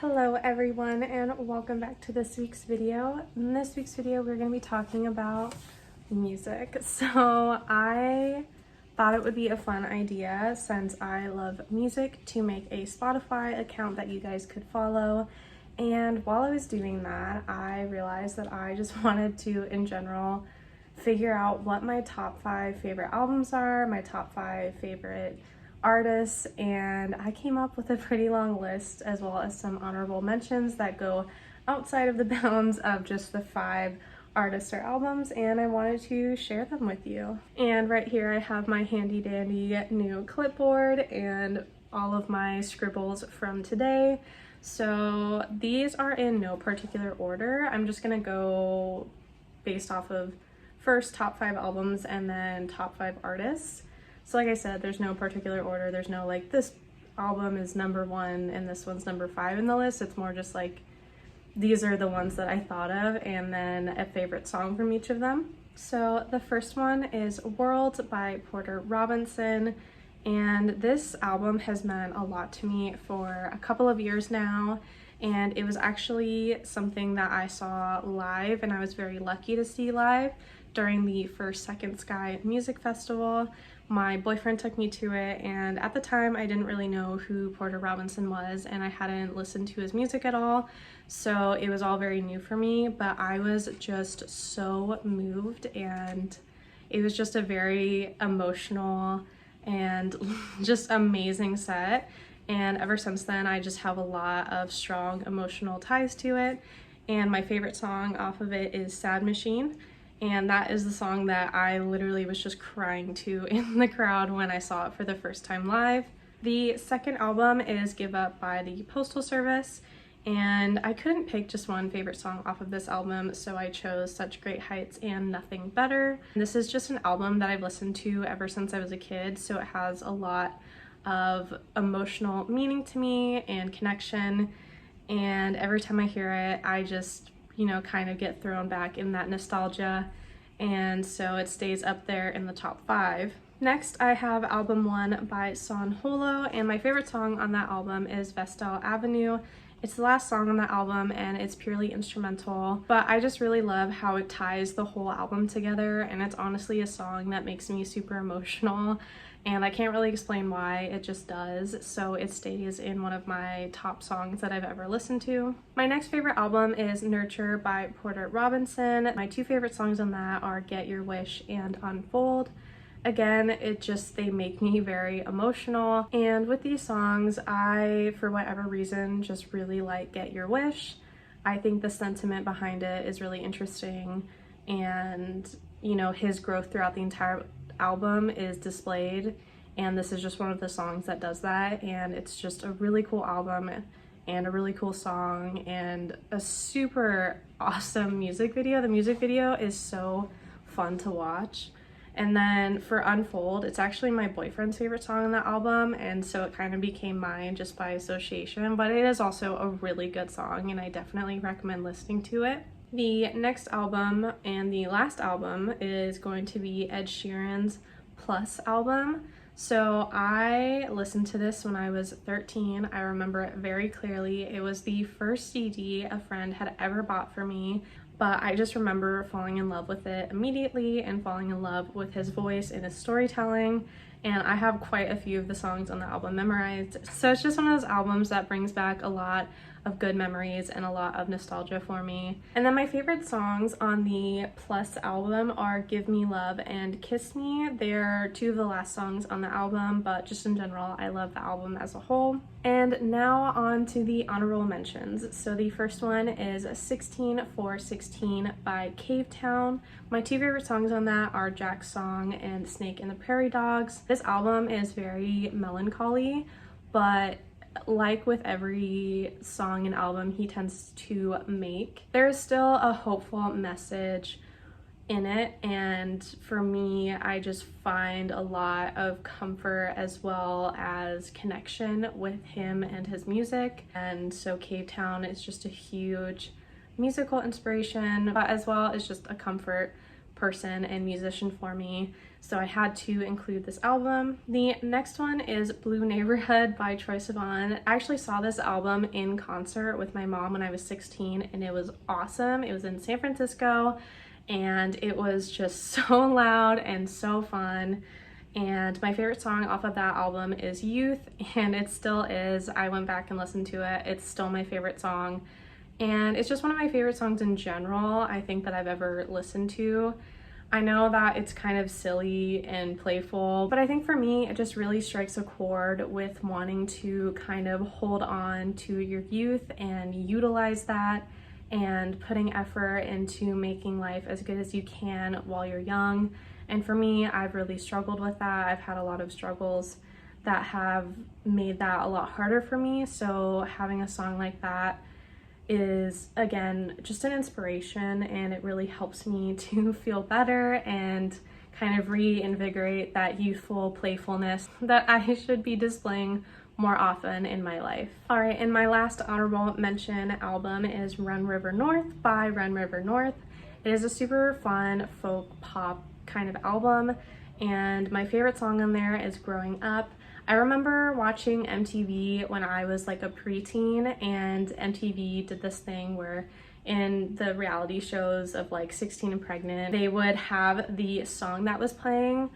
Hello everyone and welcome back to this week's video. In this week's video we're going to be talking about music. So I thought it would be a fun idea, since I love music, to make a Spotify account that you guys could follow. And while I was doing that, I realized that I just wanted to, in general, figure out what my top 5 favorite albums are, my top 5 favorite artists, and I came up with a pretty long list, as well as some honorable mentions that go outside of the bounds of just the 5 artists or albums, and I wanted to share them with you. And right here I have my handy dandy new clipboard and all of my scribbles from today. So these are in no particular order. I'm just gonna go based off of first top 5 albums and then top 5 artists. So like I said, there's no particular order. There's no like this album is number 1 and this one's number 5 in the list. It's more just like these are the ones that I thought of, and then a favorite song from each of them. So the first one is World by Porter Robinson, and this album has meant a lot to me for a couple of years now, and it was actually something that I saw live, and I was very lucky to see live during the first Second Sky Music Festival. My boyfriend took me to it, and at the time I didn't really know who Porter Robinson was, and I hadn't listened to his music at all, so it was all very new for me, but I was just so moved, and it was just a very emotional and just amazing set. And ever since then I just have a lot of strong emotional ties to it, and my favorite song off of it is Sad Machine. And that is the song that I literally was just crying to in the crowd when I saw it for the first time live. The second album is Give Up by the Postal Service, and I couldn't pick just one favorite song off of this album, so I chose Such Great Heights and Nothing Better. This is just an album that I've listened to ever since I was a kid, so it has a lot of emotional meaning to me and connection, and every time I hear it, I just kind of get thrown back in that nostalgia, and so it stays up there in the top 5. Next, I have album 1 by San Holo, and my favorite song on that album is Vestal Avenue. It's the last song on that album, and it's purely instrumental, but I just really love how it ties the whole album together, and it's honestly a song that makes me super emotional, and I can't really explain why, it just does, so it stays in one of my top songs that I've ever listened to. My next favorite album is Nurture by Porter Robinson. My 2 favorite songs on that are Get Your Wish and Unfold. Again, they make me very emotional, and with these songs, I, for whatever reason, just really like Get Your Wish. I think the sentiment behind it is really interesting, and his growth throughout the entire album is displayed, and this is just one of the songs that does that, and it's just a really cool album and a really cool song and a super awesome music video. The music video is so fun to watch. And then for Unfold, it's actually my boyfriend's favorite song on the album, and so it kind of became mine just by association, but it is also a really good song, and I definitely recommend listening to it. The next album and the last album is going to be Ed Sheeran's Plus album. So I listened to this when I was 13. I remember it very clearly. It was the first CD a friend had ever bought for me, but I just remember falling in love with it immediately and falling in love with his voice and his storytelling, and I have quite a few of the songs on the album memorized. So it's just one of those albums that brings back a lot of good memories and a lot of nostalgia for me. And then my favorite songs on the Plus album are Give Me Love and Kiss Me. They're 2 of the last songs on the album, but just in general, I love the album as a whole. And now on to the honorable mentions. So the first one is 16 for 16 by Cavetown. My 2 favorite songs on that are Jack's Song and Snake and the Prairie Dogs. This album is very melancholy, but like with every song and album he tends to make, there's still a hopeful message in it, and for me, I just find a lot of comfort as well as connection with him and his music, and so Cavetown is just a huge musical inspiration, but as well as just a comfort person and musician for me, so I had to include this album. The next one is Blue Neighborhood by Troye Sivan. I actually saw this album in concert with my mom when I was 16, and it was awesome. It was in San Francisco, and it was just so loud and so fun. And my favorite song off of that album is Youth, and it still is. I went back and listened to it. It's still my favorite song. And it's just one of my favorite songs in general, I think, that I've ever listened to. I know that it's kind of silly and playful, but I think for me, it just really strikes a chord with wanting to kind of hold on to your youth and utilize that, and putting effort into making life as good as you can while you're young. And for me, I've really struggled with that. I've had a lot of struggles that have made that a lot harder for me. So having a song like that is, again, just an inspiration, and it really helps me to feel better and kind of reinvigorate that youthful playfulness that I should be displaying more often in my life. All right, and my last honorable mention album is Run River North by Run River North. It is a super fun folk pop kind of album, and my favorite song on there is Growing Up. I remember watching MTV when I was like a preteen, and MTV did this thing where in the reality shows of like 16 and Pregnant, they would have the song that was playing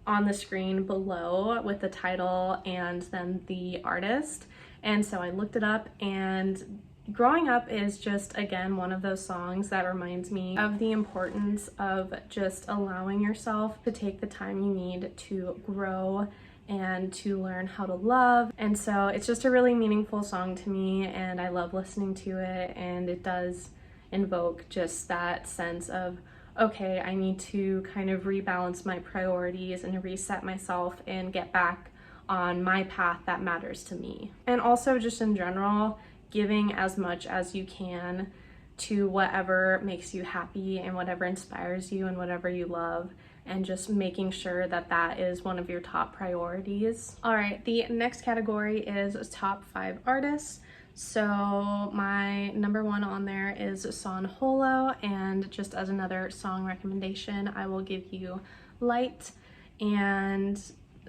on the screen below with the title and then the artist. And so I looked it up, and Growing Up is just, again, one of those songs that reminds me of the importance of just allowing yourself to take the time you need to grow and to learn how to love. And so it's just a really meaningful song to me, and I love listening to it, and it does invoke just that sense of, okay, I need to kind of rebalance my priorities and reset myself and get back on my path that matters to me. And also just in general, giving as much as you can to whatever makes you happy and whatever inspires you and whatever you love, and just making sure that that is one of your top priorities. All right, the next category is top 5 artists. So my number 1 on there is San Holo, and just as another song recommendation, I will give you Light. And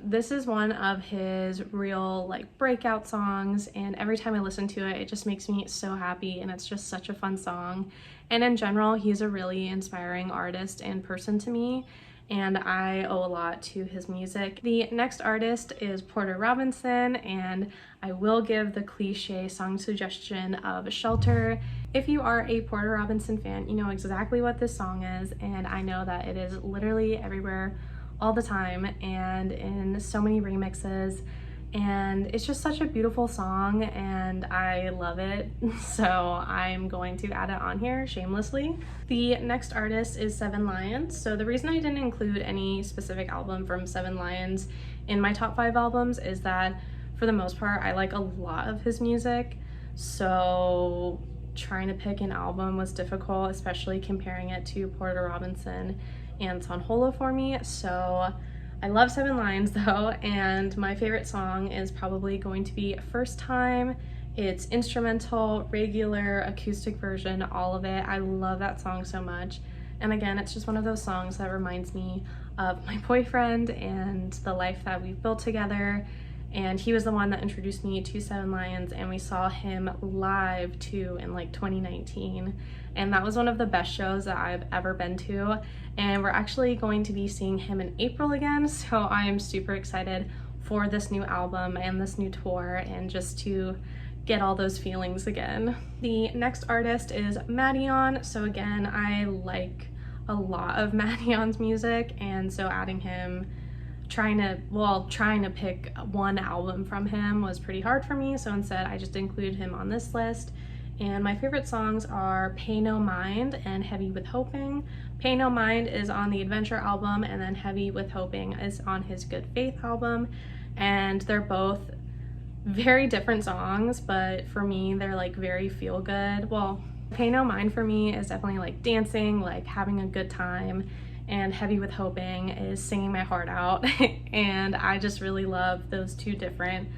this is one of his real like breakout songs, and every time I listen to it, it just makes me so happy, and it's just such a fun song. And in general, he's a really inspiring artist and person to me, and I owe a lot to his music. The next artist is Porter Robinson, and I will give the cliche song suggestion of Shelter. If you are a Porter Robinson fan, you know exactly what this song is, and I know that it is literally everywhere all the time and in so many remixes, and it's just such a beautiful song and I love it, so I'm going to add it on here shamelessly. The next artist is Seven Lions. So the reason I didn't include any specific album from Seven Lions in my top 5 albums is that for the most part I like a lot of his music, so trying to pick an album was difficult, especially comparing it to Porter Robinson and San Holo for me. So I love Seven Lions though, and my favorite song is probably going to be First Time. It's instrumental, regular, acoustic version, all of it. I love that song so much. And again, it's just one of those songs that reminds me of my boyfriend and the life that we've built together. And he was the one that introduced me to Seven Lions, and we saw him live too in like 2019. And that was one of the best shows that I've ever been to. And we're actually going to be seeing him in April again, so I am super excited for this new album and this new tour, and just to get all those feelings again. The next artist is Madeon. So again, I like a lot of Madeon's music, and so adding him, trying to pick one album from him was pretty hard for me, so instead I just included him on this list. And my favorite songs are Pay No Mind and Heavy with Hoping. Pay No Mind is on the Adventure album, and then Heavy with Hoping is on his Good Faith album. And they're both very different songs, but for me, they're like very feel good. Well, Pay No Mind for me is definitely like dancing, like having a good time. And Heavy with Hoping is singing my heart out. And I just really love those two different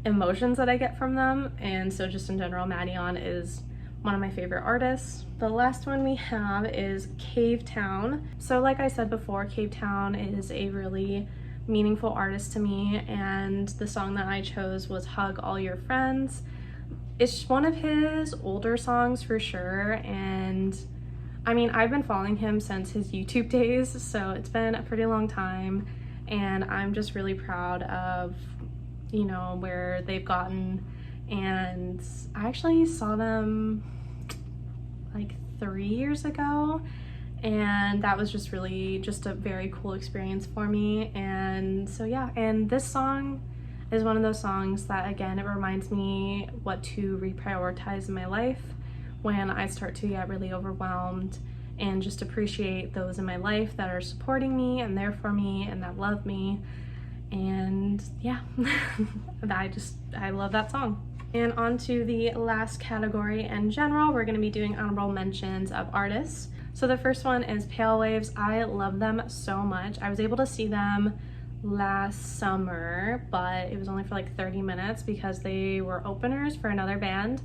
emotions that I get from them. And so just in general, Madeon is one of my favorite artists. The last one we have is Cavetown. So like I said before, Cavetown is a really meaningful artist to me, and the song that I chose was Hug All Your Friends. It's one of his older songs for sure, and I mean, I've been following him since his YouTube days, so it's been a pretty long time, and I'm just really proud of, you know, where they've gotten. And I actually saw them like 3 years ago, and that was just really just a very cool experience for me. And so yeah, and this song is one of those songs that, again, it reminds me what to reprioritize in my life when I start to get really overwhelmed, and just appreciate those in my life that are supporting me and there for me and that love me. And yeah, I love that song. And on to the last category in general, we're going to be doing honorable mentions of artists. So the first one is Pale Waves. I love them so much. I was able to see them last summer, but it was only for like 30 minutes because they were openers for another band,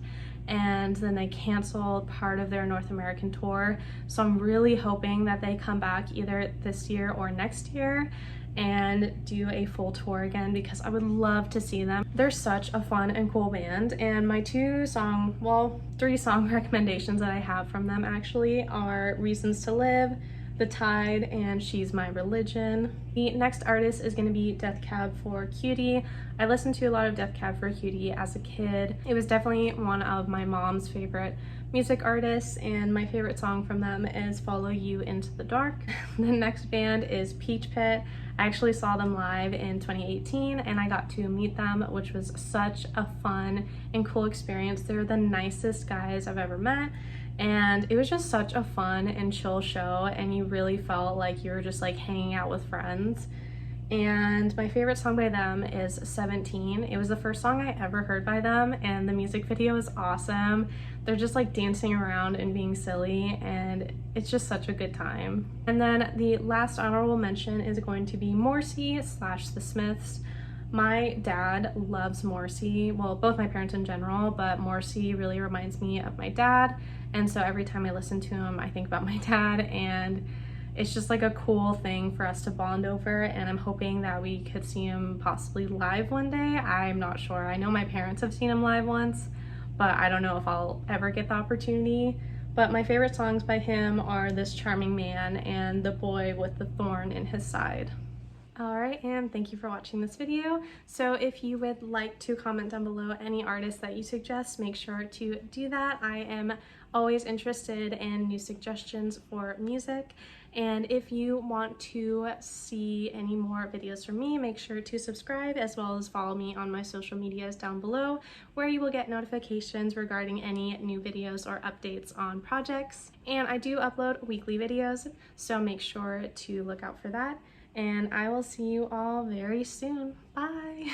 and then they canceled part of their North American tour. So I'm really hoping that they come back either this year or next year and do a full tour again, because I would love to see them. They're such a fun and cool band, and my 3 song recommendations that I have from them actually are Reasons to Live, The Tide, and She's My Religion. The next artist is going to be Death Cab for Cutie. I listened to a lot of Death Cab for Cutie as a kid. It was definitely one of my mom's favorite music artists, and my favorite song from them is Follow You Into the Dark. The next band is Peach Pit. I actually saw them live in 2018, and I got to meet them, which was such a fun and cool experience. They're the nicest guys I've ever met, and it was just such a fun and chill show, and you really felt like you were just like hanging out with friends. And my favorite song by them is 17. It was the first song I ever heard by them, and the music video is awesome. They're just like dancing around and being silly, and it's just such a good time. And then the last honorable mention is going to be Morrissey / The Smiths. My dad loves Morrissey, well, both my parents in general, but Morrissey really reminds me of my dad, and so every time I listen to him I think about my dad, and it's just like a cool thing for us to bond over, and I'm hoping that we could see him possibly live one day. I'm not sure. I know my parents have seen him live once, but I don't know if I'll ever get the opportunity. But my favorite songs by him are This Charming Man and The Boy with the Thorn in His Side. Alright, and thank you for watching this video. So if you would like to comment down below any artists that you suggest, make sure to do that. I am always interested in new suggestions for music. And if you want to see any more videos from me, make sure to subscribe, as well as follow me on my social medias down below, where you will get notifications regarding any new videos or updates on projects. And I do upload weekly videos, so make sure to look out for that. And I will see you all very soon. Bye!